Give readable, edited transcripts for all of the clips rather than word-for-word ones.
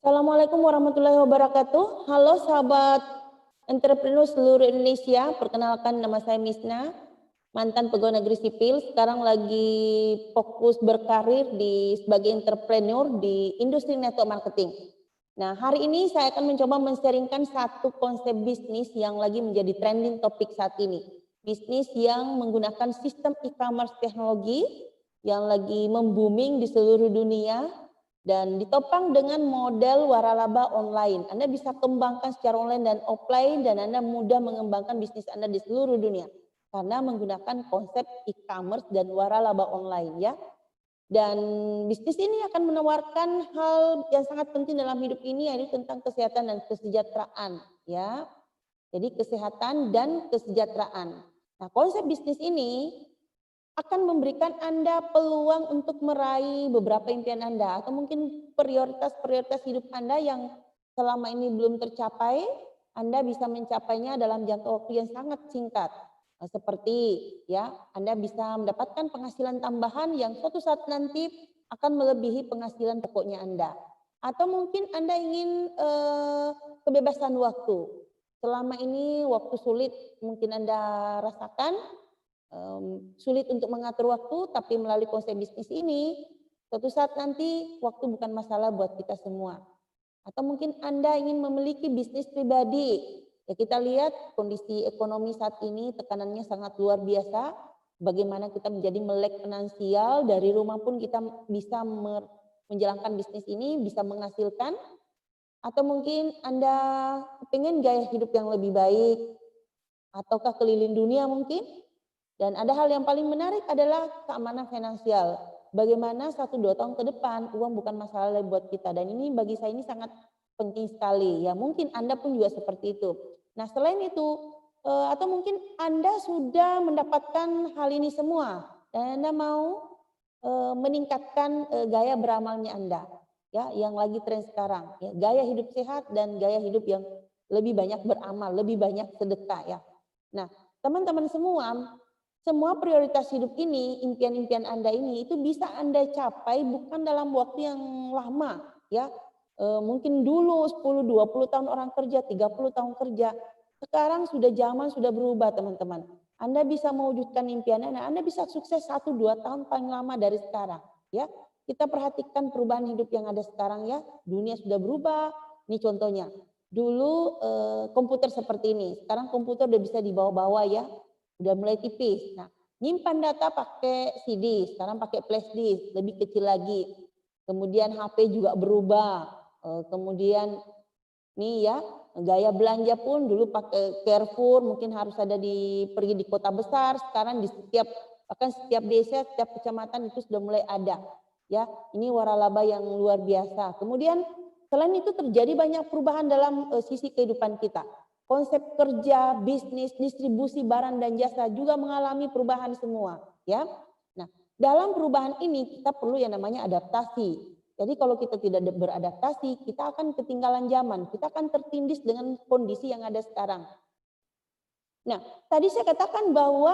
Assalamualaikum warahmatullahi wabarakatuh. Halo sahabat entrepreneur seluruh Indonesia. Perkenalkan, nama saya Misna, mantan pegawai negeri sipil. Sekarang lagi fokus berkarir sebagai entrepreneur di industri network marketing. Nah, hari ini saya akan mencoba men-sharingkan satu konsep bisnis yang lagi menjadi trending topik saat ini. Bisnis yang menggunakan sistem e-commerce teknologi yang lagi membooming di seluruh dunia dan ditopang dengan model waralaba online. Anda bisa kembangkan secara online dan offline, dan Anda mudah mengembangkan bisnis Anda di seluruh dunia karena menggunakan konsep e-commerce dan waralaba online ya. Dan bisnis ini akan menawarkan hal yang sangat penting dalam hidup ini, yaitu tentang kesehatan dan kesejahteraan ya. Jadi kesehatan dan kesejahteraan. Nah, konsep bisnis ini akan memberikan Anda peluang untuk meraih beberapa impian Anda, atau mungkin prioritas-prioritas hidup Anda yang selama ini belum tercapai, Anda bisa mencapainya dalam jangka waktu yang sangat singkat. Seperti ya, Anda bisa mendapatkan penghasilan tambahan yang suatu saat nanti akan melebihi penghasilan pokoknya Anda. Atau mungkin Anda ingin kebebasan waktu. Selama ini waktu sulit mungkin Anda rasakan, sulit untuk mengatur waktu, tapi melalui konsep bisnis ini, suatu saat nanti waktu bukan masalah buat kita semua. Atau mungkin Anda ingin memiliki bisnis pribadi. Ya, kita lihat kondisi ekonomi saat ini tekanannya sangat luar biasa. Bagaimana kita menjadi melek finansial, dari rumah pun kita bisa menjalankan bisnis ini, bisa menghasilkan. Atau mungkin Anda ingin gaya hidup yang lebih baik, ataukah keliling dunia mungkin. Dan ada hal yang paling menarik adalah keamanan finansial. Bagaimana 1-2 tahun ke depan uang bukan masalah lagi buat kita. Dan ini bagi saya ini sangat penting sekali. Ya, mungkin Anda pun juga seperti itu. Nah, selain itu, atau mungkin Anda sudah mendapatkan hal ini semua dan Anda mau meningkatkan gaya beramalnya Anda, ya, yang lagi tren sekarang. Ya, gaya hidup sehat dan gaya hidup yang lebih banyak beramal, lebih banyak sedekah ya. Nah, teman-teman semua prioritas hidup ini, impian-impian Anda ini itu bisa Anda capai bukan dalam waktu yang lama ya. Mungkin dulu 10-20 tahun orang kerja, 30 tahun kerja. Sekarang zaman sudah berubah teman-teman. Anda bisa mewujudkan impian Anda bisa sukses 1-2 tahun paling lama dari sekarang ya. Kita perhatikan perubahan hidup yang ada sekarang ya. Dunia sudah berubah. Ini contohnya. Dulu komputer seperti ini, sekarang komputer udah bisa dibawa-bawa ya. Udah mulai tipis. Nah, nyimpan data pakai CD, sekarang pakai flash disk, lebih kecil lagi. Kemudian HP juga berubah. Kemudian nih ya, gaya belanja pun dulu pakai Carrefour, mungkin harus ada pergi di kota besar, sekarang bahkan setiap desa, setiap kecamatan itu sudah mulai ada. Ya, ini waralaba yang luar biasa. Kemudian selain itu terjadi banyak perubahan dalam sisi kehidupan kita. Konsep kerja, bisnis, distribusi barang dan jasa juga mengalami perubahan semua, ya. Nah, dalam perubahan ini kita perlu yang namanya adaptasi. Jadi kalau kita tidak beradaptasi, kita akan ketinggalan zaman, kita akan tertindih dengan kondisi yang ada sekarang. Nah, tadi saya katakan bahwa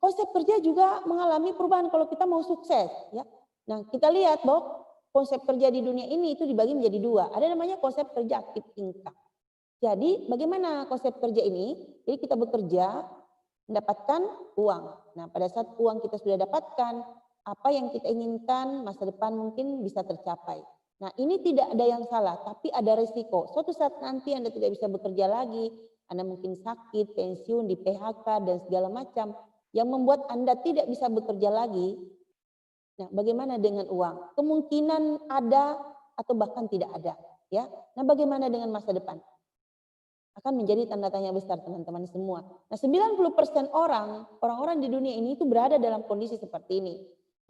konsep kerja juga mengalami perubahan kalau kita mau sukses, ya. Nah, kita lihat bahwa konsep kerja di dunia ini itu dibagi menjadi 2. Ada namanya konsep kerja aktif income. Jadi bagaimana konsep kerja ini? Jadi kita bekerja, mendapatkan uang. Nah, pada saat uang kita sudah dapatkan, apa yang kita inginkan masa depan mungkin bisa tercapai. Nah, ini tidak ada yang salah, tapi ada resiko. Suatu saat nanti Anda tidak bisa bekerja lagi, Anda mungkin sakit, pensiun, di PHK, dan segala macam, yang membuat Anda tidak bisa bekerja lagi. Nah, bagaimana dengan uang? Kemungkinan ada atau bahkan tidak ada. Ya. Nah, bagaimana dengan masa depan? Akan menjadi tanda tanya besar teman-teman semua. Nah, 90% orang-orang di dunia ini itu berada dalam kondisi seperti ini.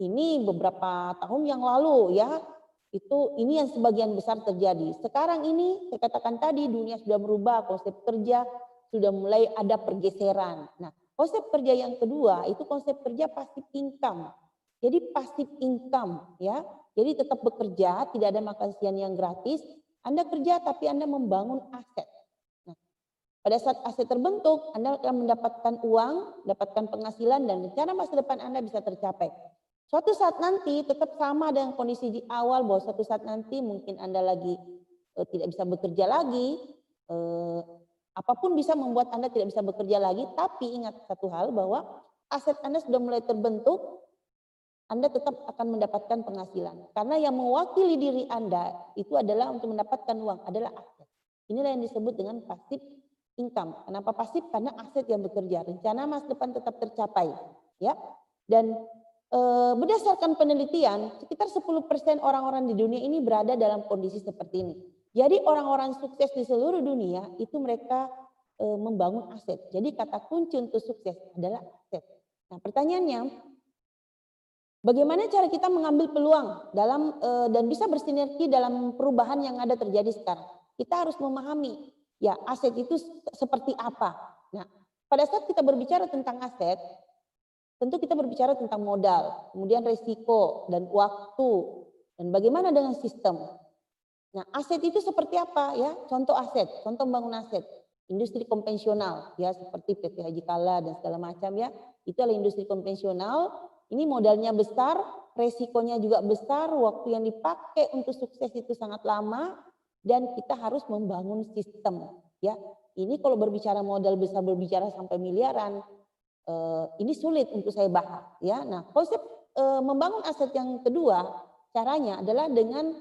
Ini beberapa tahun yang lalu ya, Itu ini yang sebagian besar terjadi. Sekarang ini saya katakan tadi dunia sudah berubah, konsep kerja sudah mulai ada pergeseran. Nah, konsep kerja yang kedua itu konsep kerja passive income. Jadi passive income ya. Jadi tetap bekerja, tidak ada makan siang yang gratis. Anda kerja tapi Anda membangun aset. Nah, pada saat aset terbentuk, Anda akan mendapatkan uang, mendapatkan penghasilan dan rencana masa depan Anda bisa tercapai. Suatu saat nanti tetap sama dengan kondisi di awal bahwa suatu saat nanti mungkin Anda lagi tidak bisa bekerja lagi, apapun bisa membuat Anda tidak bisa bekerja lagi, tapi ingat satu hal bahwa aset Anda sudah mulai terbentuk, Anda tetap akan mendapatkan penghasilan. Karena yang mewakili diri Anda itu adalah untuk mendapatkan uang, adalah aset. Inilah yang disebut dengan passive income. Kenapa pasif? Karena aset yang bekerja, rencana masa depan tetap tercapai, ya. Dan berdasarkan penelitian, sekitar 10% orang-orang di dunia ini berada dalam kondisi seperti ini. Jadi orang-orang sukses di seluruh dunia itu mereka membangun aset. Jadi kata kunci untuk sukses adalah aset. Nah, pertanyaannya, bagaimana cara kita mengambil peluang dalam dan bisa bersinergi dalam perubahan yang ada terjadi sekarang? Kita harus memahami ya aset itu seperti apa. Nah, pada saat kita berbicara tentang aset, tentu kita berbicara tentang modal, kemudian risiko dan waktu, dan bagaimana dengan sistem. Nah, aset itu seperti apa ya? Contoh aset, contoh membangun aset. Industri konvensional ya seperti PT Haji Kala dan segala macam ya. Itu adalah industri konvensional. Ini modalnya besar, resikonya juga besar, waktu yang dipakai untuk sukses itu sangat lama dan kita harus membangun sistem ya. Ini kalau berbicara modal besar berbicara sampai miliaran, ini sulit untuk saya bahas ya. Nah, konsep membangun aset yang kedua caranya adalah dengan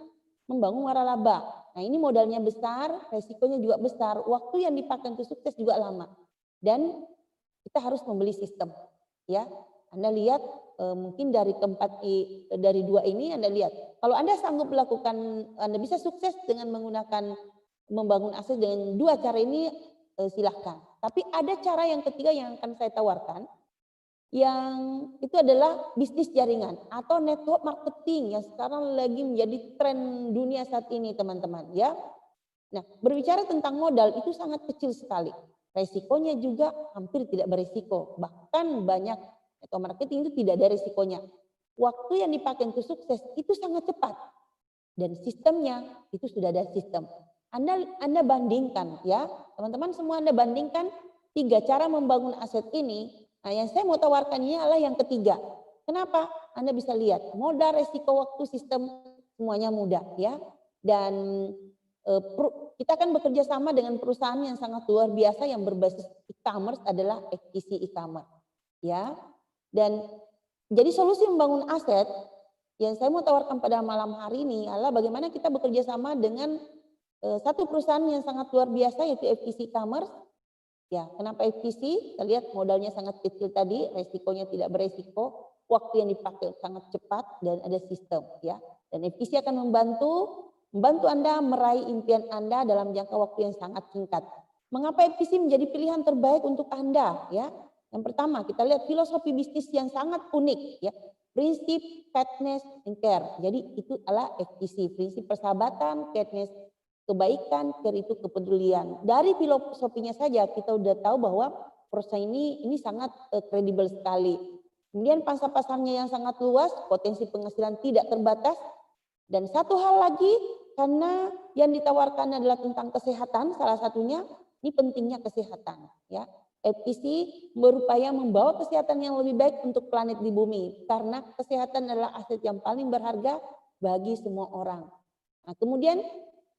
membangun waralaba. Nah, ini modalnya besar, resikonya juga besar, waktu yang dipakai untuk sukses juga lama. Dan kita harus membeli sistem ya. Anda lihat mungkin dari dari dua ini Anda lihat. Kalau Anda sanggup melakukan, Anda bisa sukses dengan menggunakan membangun aset dengan dua cara ini, silahkan. Tapi ada cara yang ketiga yang akan saya tawarkan, yang itu adalah bisnis jaringan atau network marketing yang sekarang lagi menjadi tren dunia saat ini teman-teman ya. Nah, berbicara tentang modal itu sangat kecil sekali. Resikonya juga hampir tidak beresiko. Bahkan banyak network marketing itu tidak ada resikonya. Waktu yang dipakai untuk sukses itu sangat cepat. Dan sistemnya itu sudah ada sistem. Anda bandingkan ya, teman-teman semua Anda bandingkan 3 cara membangun aset ini. Nah, yang saya mau tawarkan ini adalah yang ketiga. Kenapa? Anda bisa lihat modal, resiko, waktu, sistem semuanya mudah ya. Dan kita akan bekerja sama dengan perusahaan yang sangat luar biasa yang berbasis e-commerce adalah FTC e-commerce ya. Dan jadi solusi membangun aset yang saya mau tawarkan pada malam hari ini adalah bagaimana kita bekerja sama dengan satu perusahaan yang sangat luar biasa yaitu FTC e-commerce. Ya, kenapa FTC? Kita lihat modalnya sangat kecil tadi, resikonya tidak beresiko, waktu yang dipakai sangat cepat dan ada sistem ya. Dan FTC akan membantu Anda meraih impian Anda dalam jangka waktu yang sangat singkat. Mengapa FTC menjadi pilihan terbaik untuk Anda ya? Yang pertama, kita lihat filosofi bisnis yang sangat unik ya. Prinsip kindness and care. Jadi itu adalah FTC, prinsip persahabatan, kindness kebaikan, care itu kepedulian. Dari filosofinya saja kita udah tahu bahwa perusahaan ini sangat kredibel sekali. Kemudian pangsa pasarnya yang sangat luas, potensi penghasilan tidak terbatas. Dan satu hal lagi, karena yang ditawarkan adalah tentang kesehatan, salah satunya ini pentingnya kesehatan. Ya, FTC berupaya membawa kesehatan yang lebih baik untuk planet di bumi, karena kesehatan adalah aset yang paling berharga bagi semua orang. Nah, kemudian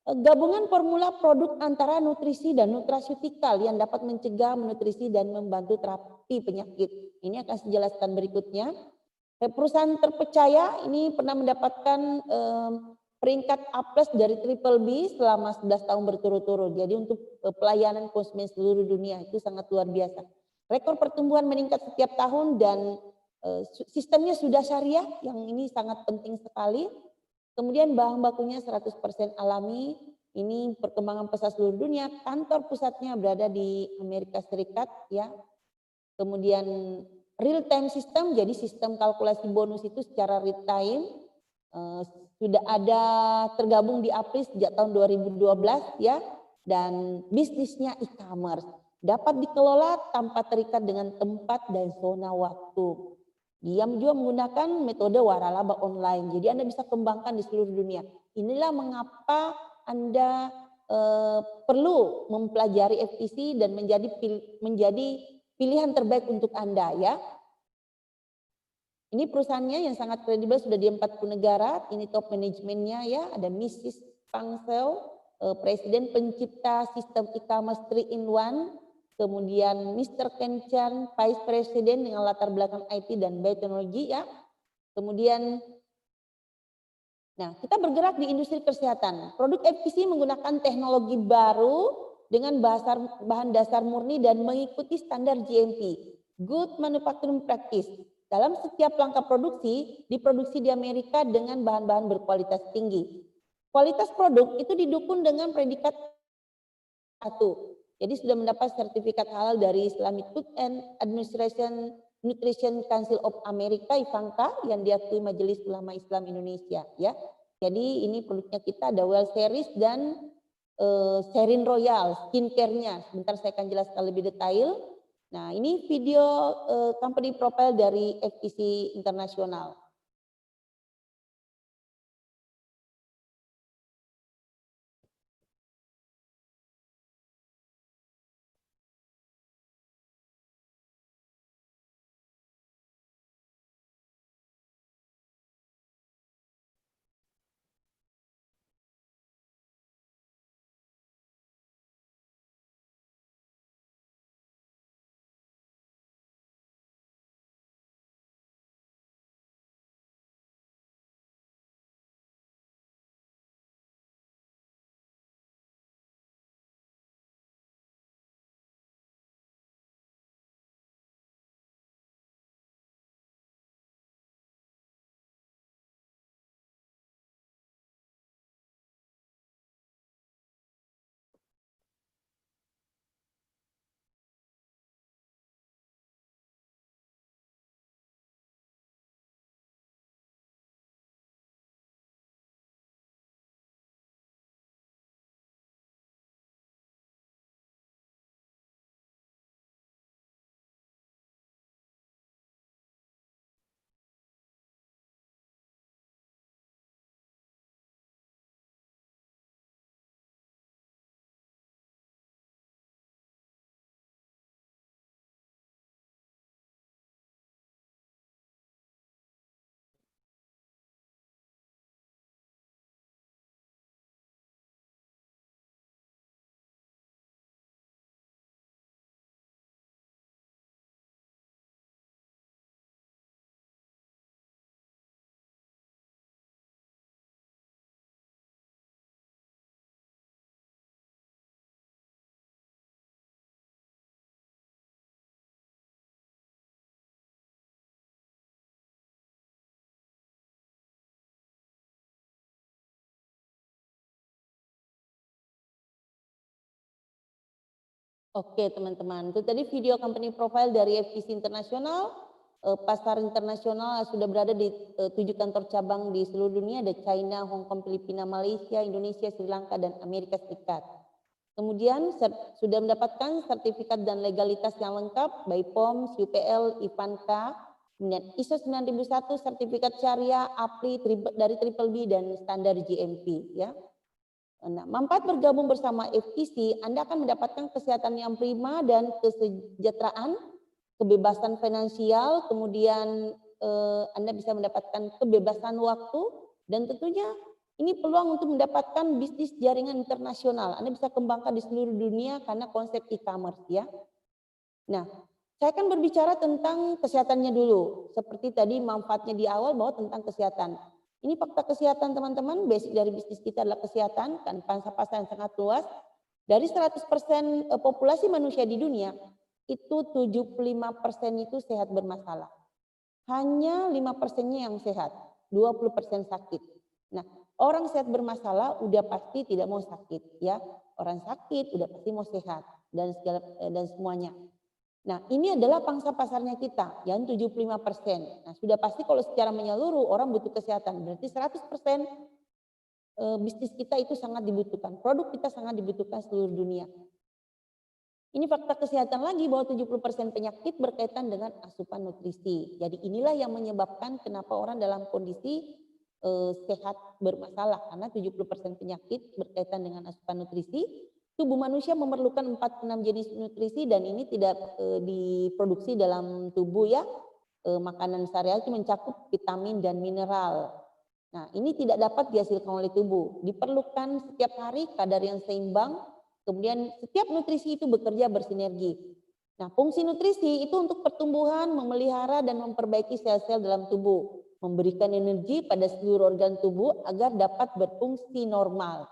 gabungan formula produk antara nutrisi dan nutraceutical yang dapat mencegah, menutrisi dan membantu terapi penyakit. Ini akan saya jelaskan berikutnya. Perusahaan terpercaya ini pernah mendapatkan peringkat A+ dari Triple B selama 11 tahun berturut-turut. Jadi untuk pelayanan konsumen seluruh dunia itu sangat luar biasa. Rekor pertumbuhan meningkat setiap tahun dan sistemnya sudah syariah yang ini sangat penting sekali. Kemudian bahan bakunya 100% alami, ini perkembangan pesat seluruh dunia, kantor pusatnya berada di Amerika Serikat ya. Kemudian real time system, jadi sistem kalkulasi bonus itu secara real time. Eh, sudah ada tergabung di APRI sejak tahun 2012 ya, dan bisnisnya e-commerce dapat dikelola tanpa terikat dengan tempat dan zona waktu. Dia juga menggunakan metode waralaba online, jadi Anda bisa kembangkan di seluruh dunia. Inilah mengapa Anda perlu mempelajari FTC dan menjadi pilihan terbaik untuk Anda ya. Ini perusahaannya yang sangat kredibel, sudah di 40 negara, ini top manajemennya ya, ada Mrs. Pang Seo, Presiden pencipta sistem e-commerce 3-in-1, kemudian Mr. Ken Chan, Vice President dengan latar belakang IT dan bioteknologi ya. Kemudian, nah kita bergerak di industri kesehatan. Produk FPC menggunakan teknologi baru dengan bahan dasar murni dan mengikuti standar GMP, Good Manufacturing Practice. Dalam setiap langkah produksi, diproduksi di Amerika dengan bahan-bahan berkualitas tinggi. Kualitas produk itu didukung dengan predikat 1. Jadi sudah mendapat sertifikat halal dari Islamic Food and Administration Nutrition Council of America, IFANCA, yang diakui Majelis Ulama Islam Indonesia. Ya, jadi ini produknya kita ada Well Series dan Serin Royal, skincare-nya. Sebentar saya akan jelaskan lebih detail. Nah, ini video company profile dari FTC Internasional. Oke teman-teman, itu tadi video company profile dari FTC Internasional. Pasar internasional sudah berada di 7 kantor cabang di seluruh dunia, ada China, Hong Kong, Filipina, Malaysia, Indonesia, Sri Lanka, dan Amerika Serikat. Kemudian sudah mendapatkan sertifikat dan legalitas yang lengkap, BPOM, UPL, IFANCA, kemudian ISO 9001, sertifikat syariah, APRI dari Triple B dan standar GMP ya. Nah, manfaat bergabung bersama FTC, Anda akan mendapatkan kesehatan yang prima dan kesejahteraan, kebebasan finansial, kemudian Anda bisa mendapatkan kebebasan waktu, dan tentunya ini peluang untuk mendapatkan bisnis jaringan internasional. Anda bisa kembangkan di seluruh dunia karena konsep e-commerce ya. Nah, saya akan berbicara tentang kesehatannya dulu. Seperti tadi manfaatnya di awal bahwa tentang kesehatan. Ini fakta kesehatan teman-teman, basic dari bisnis kita adalah kesehatan, kan pangsa pasar yang sangat luas. Dari 100% populasi manusia di dunia, itu 75% itu sehat bermasalah. Hanya 5%-nya yang sehat, 20% sakit. Nah, orang sehat bermasalah udah pasti tidak mau sakit ya. Orang sakit udah pasti mau sehat dan semuanya. Nah, ini adalah pangsa pasarnya kita yang 75%. Nah, sudah pasti kalau secara menyeluruh orang butuh kesehatan, berarti 100% bisnis kita itu sangat dibutuhkan. Produk kita sangat dibutuhkan seluruh dunia. Ini fakta kesehatan lagi bahwa 70% penyakit berkaitan dengan asupan nutrisi. Jadi inilah yang menyebabkan kenapa orang dalam kondisi sehat bermasalah karena 70% penyakit berkaitan dengan asupan nutrisi. Tubuh manusia memerlukan 46 jenis nutrisi dan ini tidak diproduksi dalam tubuh ya. Makanan sehari-hari itu mencakup vitamin dan mineral. Nah, ini tidak dapat dihasilkan oleh tubuh. Diperlukan setiap hari kadar yang seimbang. Kemudian setiap nutrisi itu bekerja bersinergi. Nah, fungsi nutrisi itu untuk pertumbuhan, memelihara dan memperbaiki sel-sel dalam tubuh, memberikan energi pada seluruh organ tubuh agar dapat berfungsi normal.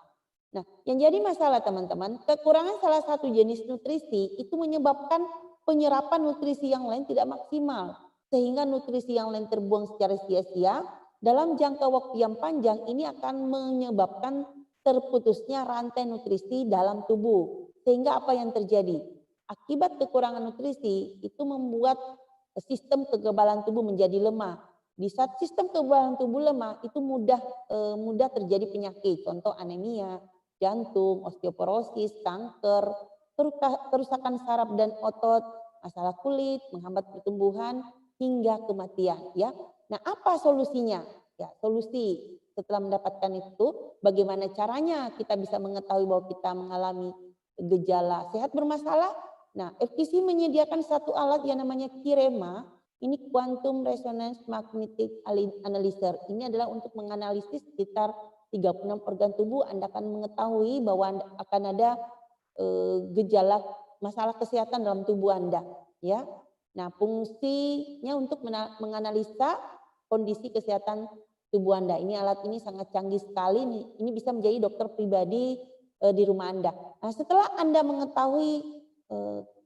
Nah, yang jadi masalah teman-teman, kekurangan salah satu jenis nutrisi itu menyebabkan penyerapan nutrisi yang lain tidak maksimal, sehingga nutrisi yang lain terbuang secara sia-sia. Dalam jangka waktu yang panjang ini akan menyebabkan terputusnya rantai nutrisi dalam tubuh. Sehingga apa yang terjadi? Akibat kekurangan nutrisi itu membuat sistem kekebalan tubuh menjadi lemah. Di saat sistem kekebalan tubuh lemah itu mudah terjadi penyakit, contoh anemia, jantung, osteoporosis, kanker, kerusakan saraf dan otot, masalah kulit, menghambat pertumbuhan hingga kematian ya. Nah, apa solusinya? Ya, solusi setelah mendapatkan itu, bagaimana caranya kita bisa mengetahui bahwa kita mengalami gejala sehat bermasalah? Nah, FKC menyediakan satu alat yang namanya Kirema. Ini Quantum Resonance Magnetic Analyzer. Ini adalah untuk menganalisis sekitar 36 organ tubuh. Anda akan mengetahui bahwa akan ada gejala masalah kesehatan dalam tubuh Anda. Ya, nah fungsinya untuk menganalisa kondisi kesehatan tubuh Anda. Ini alat ini sangat canggih sekali. Ini bisa menjadi dokter pribadi di rumah Anda. Nah, setelah Anda mengetahui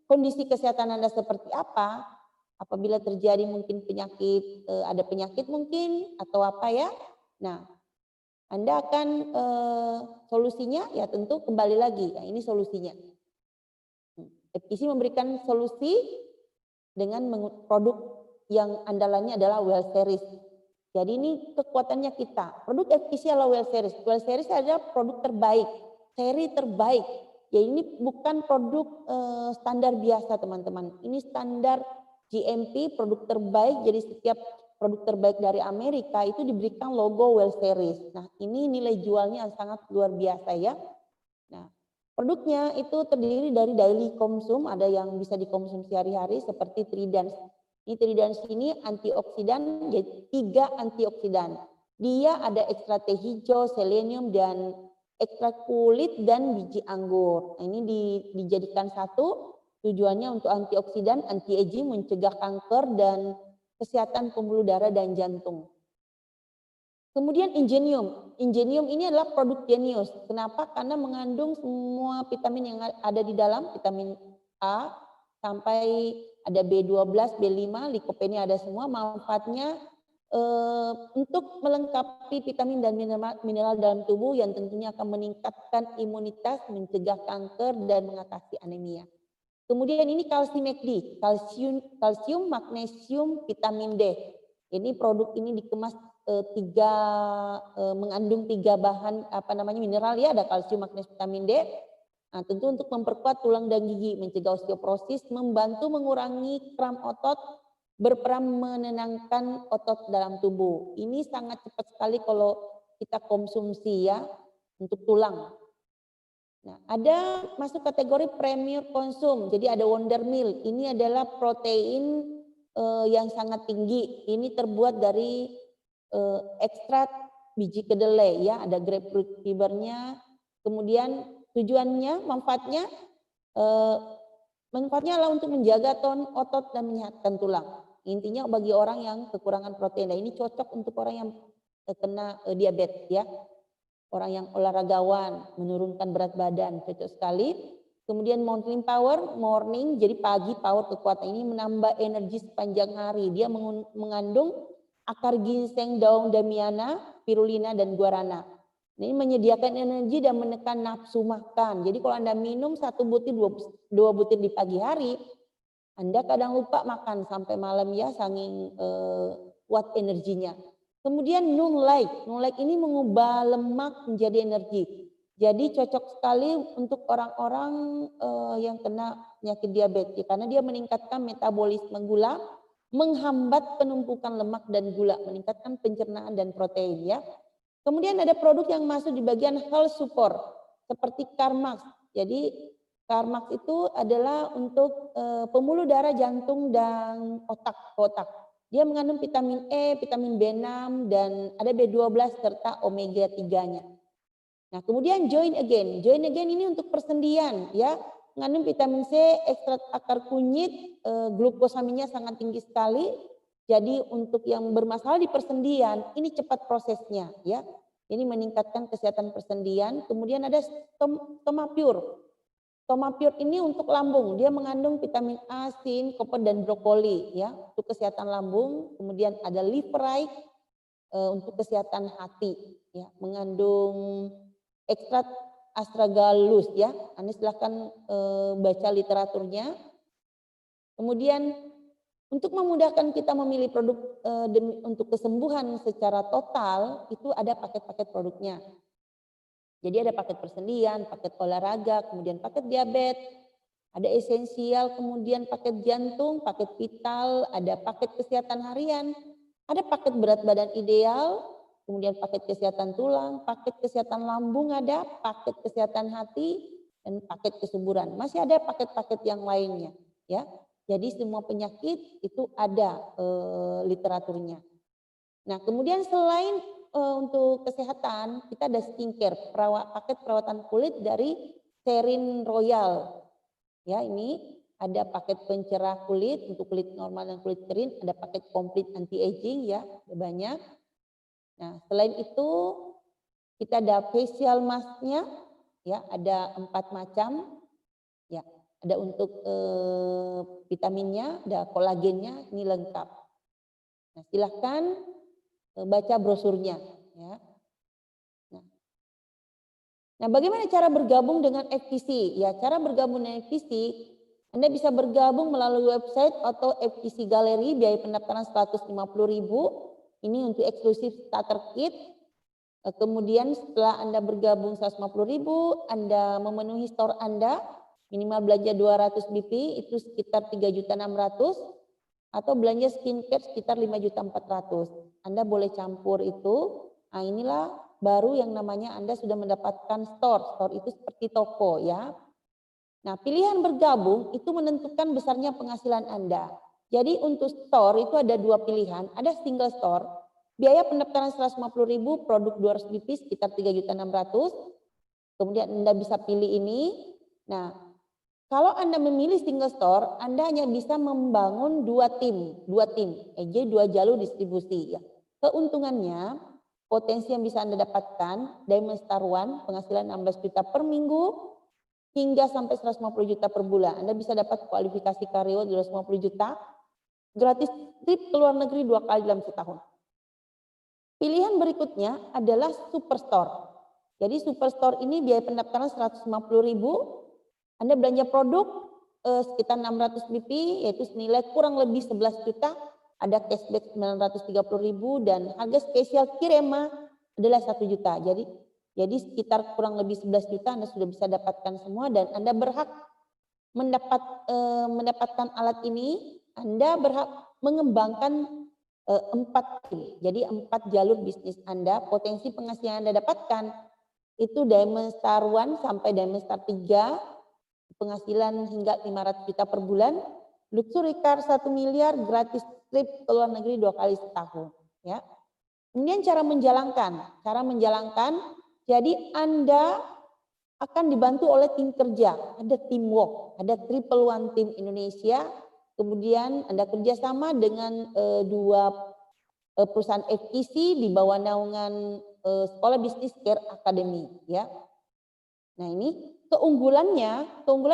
kondisi kesehatan Anda seperti apa, apabila terjadi mungkin penyakit, ada penyakit mungkin atau apa ya. Nah, Anda akan solusinya ya tentu kembali lagi. Nah, ini solusinya. FKC memberikan solusi dengan produk yang andalannya adalah Well Series. Jadi ini kekuatannya kita. Produk FKC adalah Well Series. Well Series adalah produk terbaik, seri terbaik. Ya ini bukan produk standar biasa teman-teman. Ini standar GMP, produk terbaik. Jadi setiap produk terbaik dari Amerika itu diberikan logo Well Series. Nah, ini nilai jualnya sangat luar biasa ya. Nah, produknya itu terdiri dari daily konsum, ada yang bisa dikonsumsi hari-hari seperti Tridans. Ini Tridans ini antioksidan, jadi 3 antioksidan. Dia ada ekstrak teh hijau, selenium, dan ekstrak kulit dan biji anggur. Nah, ini dijadikan satu, tujuannya untuk antioksidan, anti-aging, mencegah kanker, dan kesehatan pembuluh darah dan jantung. Kemudian Ingenium. Ingenium ini adalah produk jenius. Kenapa? Karena mengandung semua vitamin yang ada di dalam, vitamin A sampai ada B12, B5, likopenia ada semua. Manfaatnya untuk melengkapi vitamin dan mineral dalam tubuh yang tentunya akan meningkatkan imunitas, mencegah kanker, dan mengatasi anemia. Kemudian ini kalsium McD, kalsium, magnesium, vitamin D. Ini produk ini dikemas mengandung 3 bahan mineral ya, ada kalsium, magnesium, vitamin D. Nah, tentu untuk memperkuat tulang dan gigi, mencegah osteoporosis, membantu mengurangi kram otot, berperan menenangkan otot dalam tubuh. Ini sangat cepat sekali kalau kita konsumsi ya untuk tulang. Nah, ada masuk kategori premier konsum. Jadi ada Wonder Meal. Ini adalah protein yang sangat tinggi. Ini terbuat dari ekstrak biji kedelai ya, ada grapefruit fibernya. Kemudian tujuannya, manfaatnya adalah untuk menjaga ton otot dan menyehatkan tulang. Intinya bagi orang yang kekurangan protein. Nah, ini cocok untuk orang yang terkena diabetes ya. Orang yang olahragawan, menurunkan berat badan, cocok sekali. Kemudian morning power, jadi pagi power kekuatan ini menambah energi sepanjang hari. Dia mengandung akar ginseng, daun damiana, spirulina, dan guarana. Ini menyediakan energi dan menekan nafsu makan. Jadi kalau Anda minum 1 butir, 2 butir di pagi hari, Anda kadang lupa makan sampai malam ya, saking kuat energinya. Kemudian Nunlike ini mengubah lemak menjadi energi. Jadi cocok sekali untuk orang-orang yang kena penyakit diabetes karena dia meningkatkan metabolisme gula, menghambat penumpukan lemak dan gula, meningkatkan pencernaan dan protein ya. Kemudian ada produk yang masuk di bagian health support seperti Carmax. Jadi Carmax itu adalah untuk pembuluh darah, jantung dan otak. Dia mengandung vitamin E, vitamin B6 dan ada B12 serta omega 3-nya. Nah, kemudian Join Again. Join Again ini untuk persendian ya. Mengandung vitamin C, ekstrak akar kunyit, glukosaminnya sangat tinggi sekali. Jadi untuk yang bermasalah di persendian, ini cepat prosesnya ya. Ini meningkatkan kesehatan persendian. Kemudian ada Stomapure. Stomapure ini untuk lambung, dia mengandung vitamin A, zinc, koper dan brokoli ya untuk kesehatan lambung. Kemudian ada Liverite untuk kesehatan hati ya, mengandung ekstrak astragalus ya. Anda silahkan baca literaturnya. Kemudian untuk memudahkan kita memilih produk untuk kesembuhan secara total itu ada paket-paket produknya. Jadi ada paket persendian, paket olahraga, kemudian paket diabetes, ada esensial, kemudian paket jantung, paket vital, ada paket kesehatan harian, ada paket berat badan ideal, kemudian paket kesehatan tulang, paket kesehatan lambung ada, paket kesehatan hati, dan paket kesuburan. Masih ada paket-paket yang lainnya ya. Jadi semua penyakit itu ada literaturnya. Nah, kemudian selain untuk kesehatan, kita ada skincare, paket perawatan kulit dari Serin Royal. Ya, ini ada paket pencerah kulit untuk kulit normal dan kulit kering, ada paket komplit anti aging ya, ada banyak. Nah, selain itu kita ada facial mask-nya ya, ada 4 macam. Ya, ada untuk vitaminnya, ada kolagennya, ini lengkap. Nah, silahkan baca brosurnya ya. Nah, bagaimana cara bergabung dengan FTC? Ya, cara bergabung dengan FTC, Anda bisa bergabung melalui website atau FTC Gallery, biaya pendaftaran 150.000. Ini untuk eksklusif starter kit. Kemudian setelah Anda bergabung 150.000, Anda memenuhi store Anda, minimal belanja 200 BP itu sekitar 3.600.000. Atau belanja skincare sekitar 5.400.000. Anda boleh campur itu. Nah, inilah baru yang namanya Anda sudah mendapatkan store. Store itu seperti toko ya. Nah, pilihan bergabung itu menentukan besarnya penghasilan Anda. Jadi untuk store itu ada 2 pilihan. Ada single store. Biaya pendaftaran 150.000, produk 200 BP sekitar 3.600.000. Kemudian Anda bisa pilih ini. Nah, kalau Anda memilih single store, Anda hanya bisa membangun 2 tim, jadi 2 jalur distribusi ya. Keuntungannya, potensi yang bisa Anda dapatkan, Diamond Star One, penghasilan 16 juta per minggu, hingga sampai 150 juta per bulan. Anda bisa dapat kualifikasi karyawan 250 juta, gratis trip ke luar negeri 2 kali dalam setahun. Pilihan berikutnya adalah Superstore. Jadi Superstore ini biaya pendaftaran 150.000. Anda belanja produk sekitar 600 BP, yaitu senilai kurang lebih 11 juta, ada cashback 930.000 dan harga spesial Kirema adalah 1 juta. Jadi sekitar kurang lebih 11 juta Anda sudah bisa dapatkan semua dan Anda berhak mendapatkan alat ini. Anda berhak mengembangkan 4 tim. Jadi 4 jalur bisnis Anda, potensi penghasilan Anda dapatkan itu Diamond Star 1 sampai Diamond Star 3. Penghasilan hingga 500 juta per bulan, luxury car 1 miliar, gratis trip ke luar negeri 2 kali setahun ya. Kemudian cara menjalankan, jadi Anda akan dibantu oleh tim kerja, ada teamwork, ada Triple One Team Indonesia, kemudian Anda kerjasama dengan 2 perusahaan FTC di bawah naungan Sekolah Bisnis Care Academy ya. Nah, ini keunggulan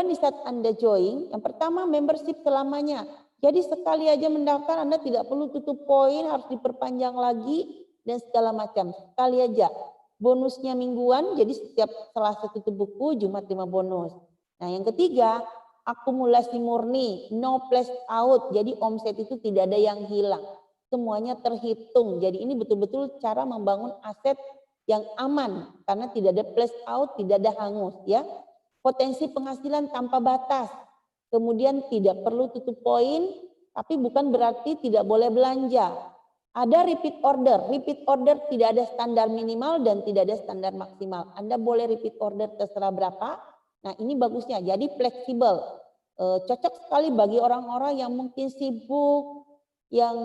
di saat Anda join, yang pertama membership selamanya. Jadi sekali aja mendaftar Anda tidak perlu tutup poin, harus diperpanjang lagi dan segala macam. Sekali aja. Bonusnya mingguan, jadi setiap Selasa tutup buku, Jumat 5 bonus. Nah, yang ketiga, akumulasi murni, no place out. Jadi omset itu tidak ada yang hilang. Semuanya terhitung. Jadi ini betul-betul cara membangun aset yang aman karena tidak ada place out, tidak ada hangus ya. Potensi penghasilan tanpa batas. Kemudian tidak perlu tutup poin, tapi bukan berarti tidak boleh belanja. Ada repeat order tidak ada standar minimal dan tidak ada standar maksimal. Anda boleh repeat order terserah berapa. Nah ini bagusnya, jadi fleksibel. Cocok sekali bagi orang-orang yang mungkin sibuk, yang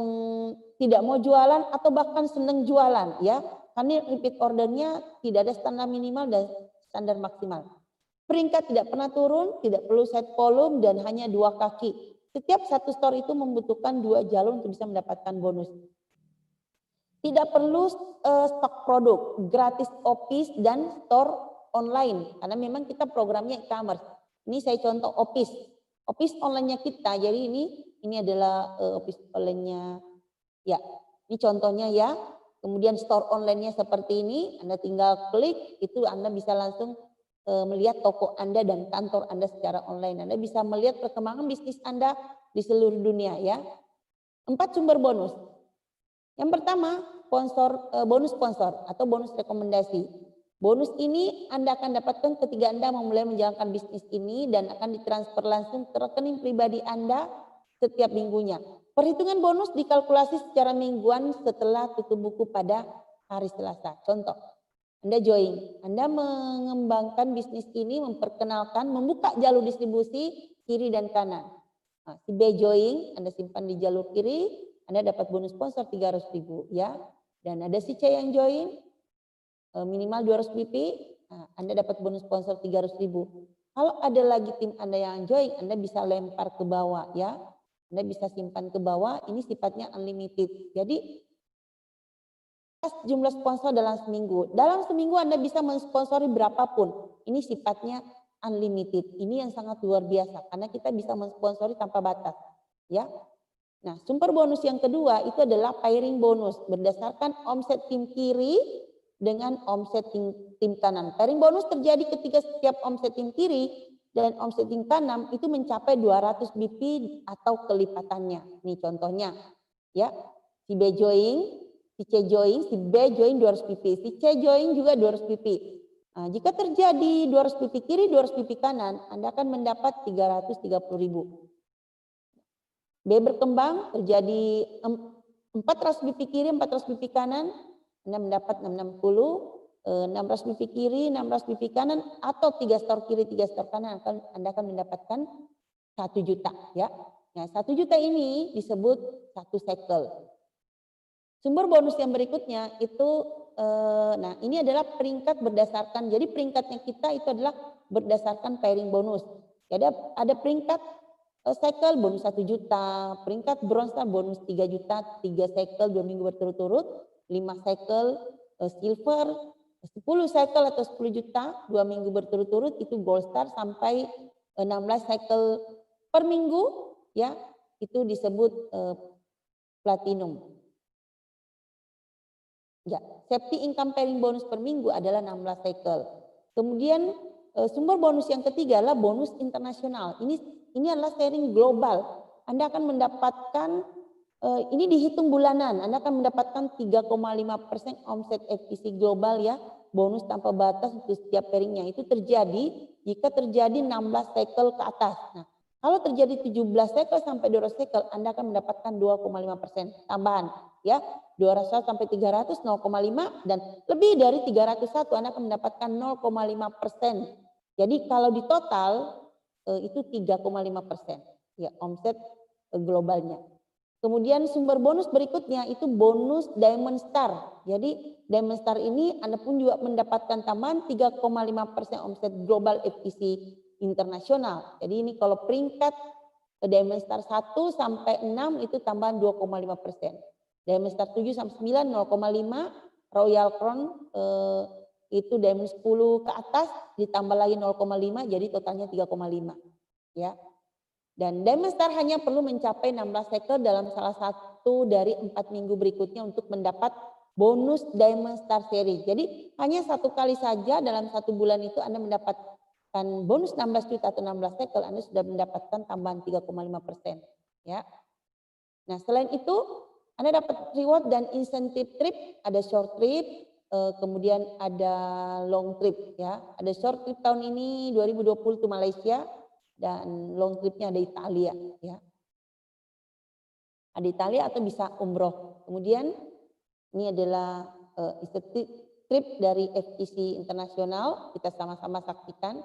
tidak mau jualan atau bahkan senang jualan ya. Karena repeat ordernya tidak ada standar minimal dan standar maksimal. Peringkat tidak pernah turun, tidak perlu set volume dan hanya 2 kaki. Setiap satu store itu membutuhkan 2 jalur untuk bisa mendapatkan bonus. Tidak perlu stok produk, gratis office dan store online. Karena memang kita programnya e-commerce. Ini saya contoh office. Office online-nya kita, jadi ini adalah office online-nya. Ya, ini contohnya ya. Kemudian store online-nya seperti ini, Anda tinggal klik, itu Anda bisa langsung melihat toko Anda dan kantor Anda secara online. Anda bisa melihat perkembangan bisnis Anda di seluruh dunia ya. 4 sumber bonus. Yang pertama, bonus sponsor atau bonus rekomendasi. Bonus ini Anda akan dapatkan ketika Anda memulai menjalankan bisnis ini dan akan ditransfer langsung ke rekening pribadi Anda setiap minggunya. Perhitungan bonus dikalkulasi secara mingguan setelah tutup buku pada hari Selasa. Contoh, Anda join, Anda mengembangkan bisnis ini, memperkenalkan, membuka jalur distribusi kiri dan kanan. Nah, si B join, Anda simpan di jalur kiri, Anda dapat bonus sponsor 300.000 ya. Dan ada si C yang join, minimal 200 BP, nah, Anda dapat bonus sponsor 300.000. Kalau ada lagi tim Anda yang join, Anda bisa lempar ke bawah ya. Anda bisa simpan ke bawah, ini sifatnya unlimited. Jadi jumlah sponsor dalam seminggu. Dalam seminggu Anda bisa mensponsori berapapun. Ini sifatnya unlimited. Ini yang sangat luar biasa karena kita bisa mensponsori tanpa batas, ya. Nah, sumber bonus yang kedua itu adalah pairing bonus berdasarkan omset tim kiri dengan omset tim kanan. Pairing bonus terjadi ketika setiap omset tim kiri dan omset tim kanan itu mencapai 200 BP atau kelipatannya. Ini contohnya, ya. Si B join, si C join, si B join 200 PP, si C join juga 200 PP. Nah, jika terjadi 200 PP kiri, 200 PP kanan, Anda akan mendapat 330.000. B berkembang, terjadi 400 BP kiri, 400 BP kanan, Anda mendapat 660, 600 BP kiri, 600 BP kanan, atau 3 store kiri, 3 store kanan, Anda akan mendapatkan 1 juta. Ya. Nah, 1 juta ini disebut 1 cycle. Sumber bonus yang berikutnya itu, nah ini adalah peringkat berdasarkan, jadi peringkatnya kita itu adalah berdasarkan pairing bonus. Jadi ada peringkat cycle bonus 1 juta, peringkat bronze bonus 3 juta, 3 cycle 2 minggu berturut-turut, 5 cycle silver, 10 cycle atau 10 juta 2 minggu berturut-turut, itu gold star, sampai 16 cycle per minggu ya, itu disebut platinum. Ya, safety income pairing bonus per minggu adalah 16 cycle. Kemudian sumber bonus yang ketiga adalah bonus internasional. Ini adalah sharing global. Anda akan mendapatkan, ini dihitung bulanan, Anda akan mendapatkan 3,5% omset FTC global ya, bonus tanpa batas untuk setiap pairingnya. Itu terjadi jika terjadi 16 cycle ke atas. Nah, kalau terjadi 17 cycle sampai 200 cycle, Anda akan mendapatkan 2,5% tambahan ya. 200 sampai 300 0,5 dan lebih dari 301 Anda akan mendapatkan 0,5%. Jadi kalau di total itu 3,5% ya omset globalnya. Kemudian sumber bonus berikutnya itu bonus Diamond Star. Jadi Diamond Star ini Anda pun juga mendapatkan tambahan 3,5% omset global FTC internasional. Jadi ini kalau peringkat Diamond Star 1 sampai 6 itu tambahan 2,5%. Diamond Star 7 sampai 9 0,5, Royal Crown itu Diamond 10 ke atas ditambah lagi 0,5 jadi totalnya 3,5 ya. Dan Diamond Star hanya perlu mencapai 16 cycle dalam salah satu dari 4 minggu berikutnya untuk mendapat bonus Diamond Star Series. Jadi hanya 1 kali saja dalam 1 bulan itu Anda mendapat mendapatkan bonus 16 juta atau 16 shekel, Anda sudah mendapatkan tambahan 3,5%, ya. Nah, selain itu Anda dapat reward dan insentif trip, ada short trip, kemudian ada long trip, ya. Ada short trip tahun ini 2020 ke Malaysia dan long tripnya ada Italia, ya. Ada Italia atau bisa umroh. Kemudian ini adalah trip dari FEC Internasional, kita sama-sama saksikan.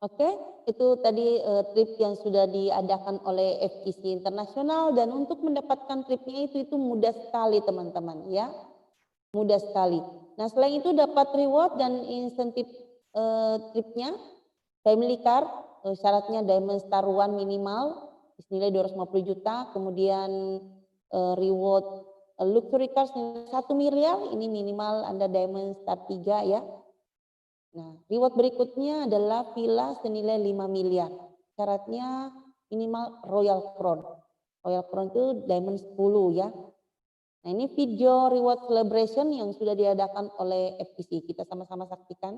Oke, itu tadi, trip yang sudah diadakan oleh FGC Internasional dan untuk mendapatkan tripnya itu mudah sekali teman-teman ya, mudah sekali. Nah selain itu dapat reward dan insentif, tripnya, family car, syaratnya Diamond Star One minimal senilai 250 juta, kemudian, reward, luxury car senilai 1 miliar ini minimal Anda Diamond Star 3 ya. Nah, reward berikutnya adalah villa senilai 5 miliar. Syaratnya minimal Royal Crown. Royal Crown itu diamond 10 ya. Nah, ini video reward celebration yang sudah diadakan oleh FPC. Kita sama-sama saksikan.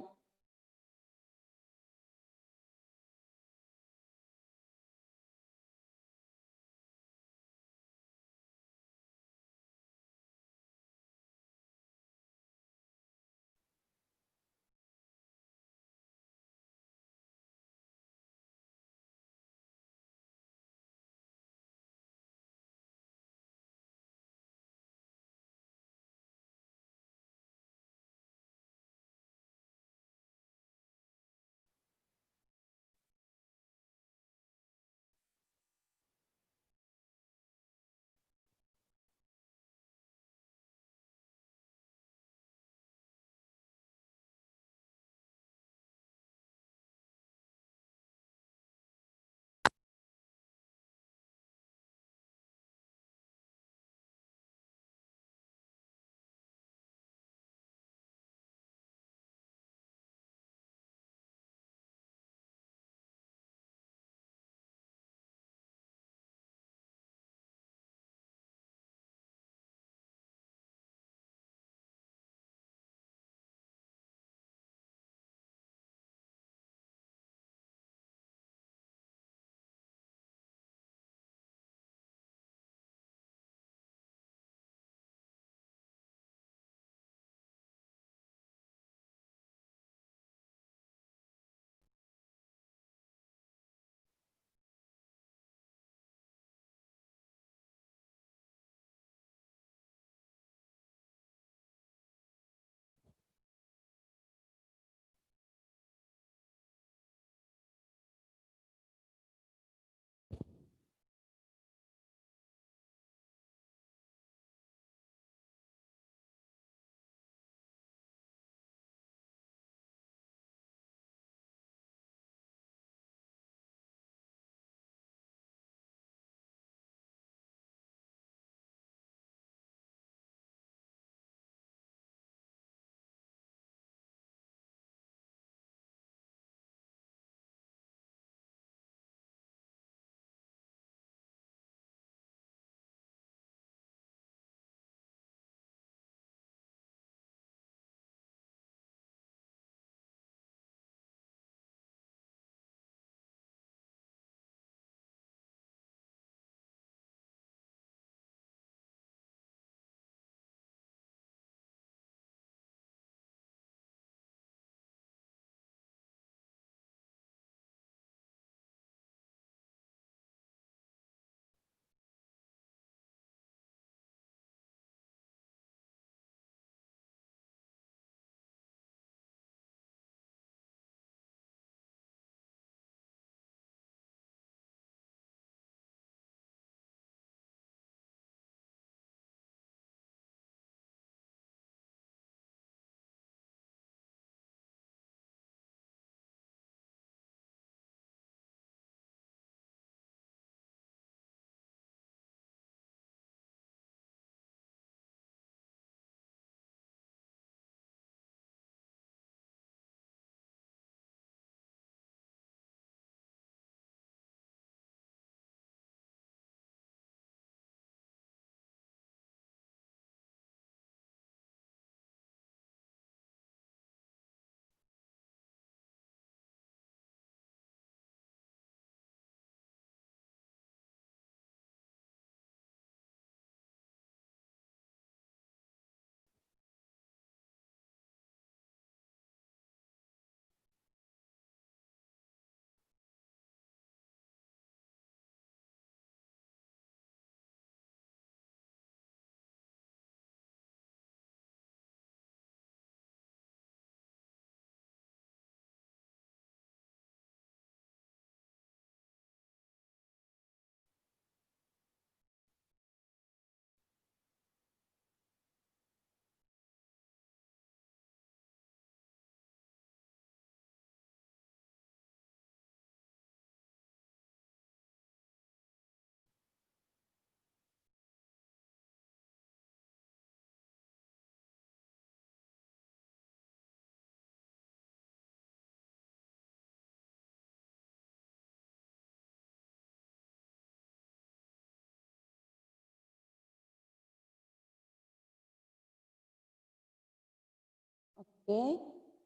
Oke,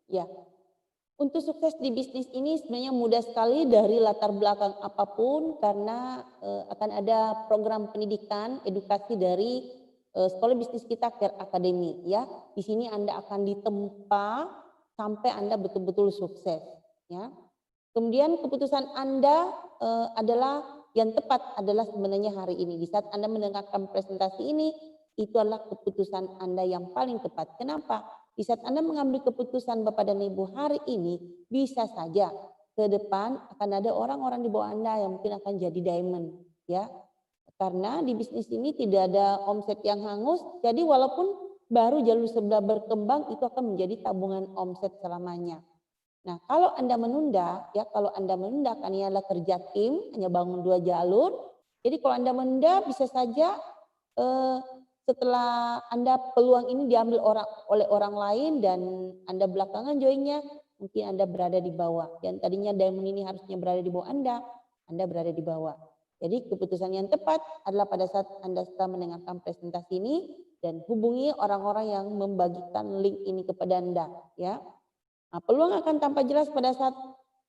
ya. Untuk sukses di bisnis ini sebenarnya mudah sekali dari latar belakang apapun karena akan ada program pendidikan edukasi dari sekolah bisnis kita Care Academy ya. Di sini Anda akan ditempa sampai Anda betul-betul sukses ya. Kemudian keputusan Anda adalah yang tepat adalah sebenarnya hari ini. Di saat Anda mendengarkan presentasi ini, itu adalah keputusan Anda yang paling tepat. Kenapa? Di saat Anda mengambil keputusan Bapak dan Ibu hari ini, bisa saja ke depan akan ada orang-orang di bawah Anda yang mungkin akan jadi diamond, ya. Karena di bisnis ini tidak ada omset yang hangus, jadi walaupun baru jalur sebelah berkembang itu akan menjadi tabungan omset selamanya. Nah, kalau Anda menunda, ya kalau Anda menunda kan ini adalah kerja tim, hanya bangun 2 jalur. Jadi kalau Anda menunda bisa saja eh, setelah Anda peluang ini diambil oleh orang lain dan Anda belakangan joinnya, mungkin Anda berada di bawah. Dan tadinya diamond ini harusnya berada di bawah Anda berada di bawah. Jadi keputusan yang tepat adalah pada saat Anda setelah mendengarkan presentasi ini dan hubungi orang-orang yang membagikan link ini kepada Anda, ya. Nah, peluang akan tampak jelas pada saat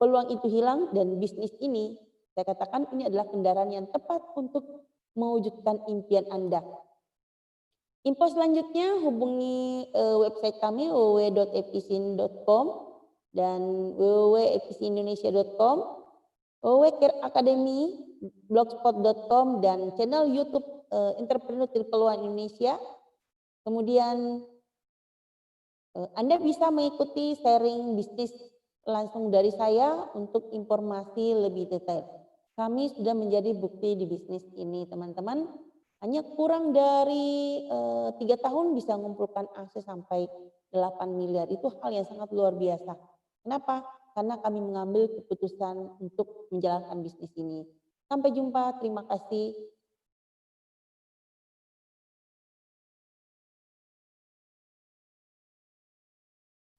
peluang itu hilang dan bisnis ini, saya katakan ini adalah kendaraan yang tepat untuk mewujudkan impian Anda. Info selanjutnya hubungi website kami www.episin.com dan www.episindonesia.com, www.careacademy, blogspot.com dan channel YouTube Entrepreneur Triple One Indonesia. Kemudian Anda bisa mengikuti sharing bisnis langsung dari saya untuk informasi lebih detail. Kami sudah menjadi bukti di bisnis ini teman-teman. Hanya kurang dari 3 tahun bisa mengumpulkan akses sampai 8 miliar. Itu hal yang sangat luar biasa. Kenapa? Karena kami mengambil keputusan untuk menjalankan bisnis ini. Sampai jumpa, terima kasih.